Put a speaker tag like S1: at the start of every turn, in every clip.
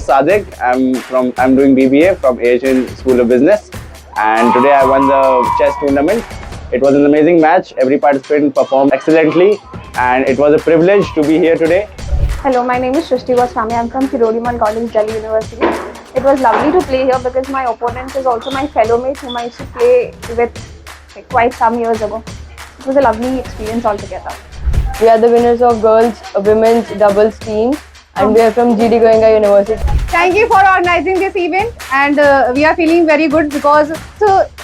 S1: Sadiq. I'm doing BBA from Asian School of Business, and today I won the chess tournament. It was an amazing match. Every participant performed excellently, and it was a privilege to be here today.
S2: Hello, my name is Shrishti Goswami. I'm from Kirodimal College, Delhi University. It was lovely to play here because my opponent is also my fellow mate whom I used to play with quite some years ago. It was a lovely experience altogether.
S3: We are the winners of girls women's doubles team, and we are from GD Goenka University.
S4: Thank you for organizing this event, and we are feeling very good because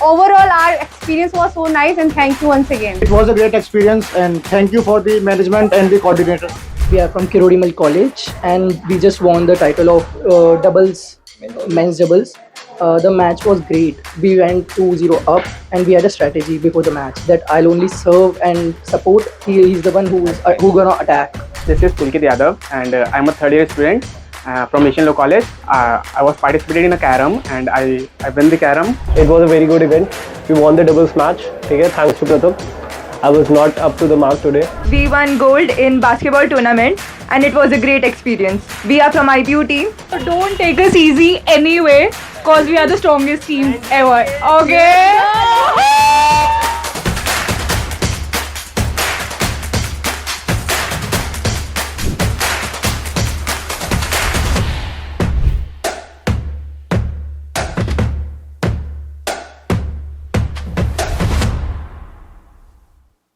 S4: overall our experience was so nice, and thank you once again.
S5: It was a great experience, and thank you for the management and the coordinator.
S6: We are from Kirodimal College, and we just won the title of doubles, men's doubles. The match was great. We went 2-0 up, and we had a strategy before the match that I'll only serve and support. He's the one who's gonna attack.
S7: This is Pulkit Yadav, and I'm a third year student from Asian Law College. I was participating in a carom, and I won the carom.
S8: It was a very good event. We won the doubles match. Okay, thanks to Pratham. I was not up to the mark today.
S9: We won gold in basketball tournament, and it was a great experience. We are from IPU team.
S10: So don't take us easy anyway, cause we are the strongest team ever. Okay?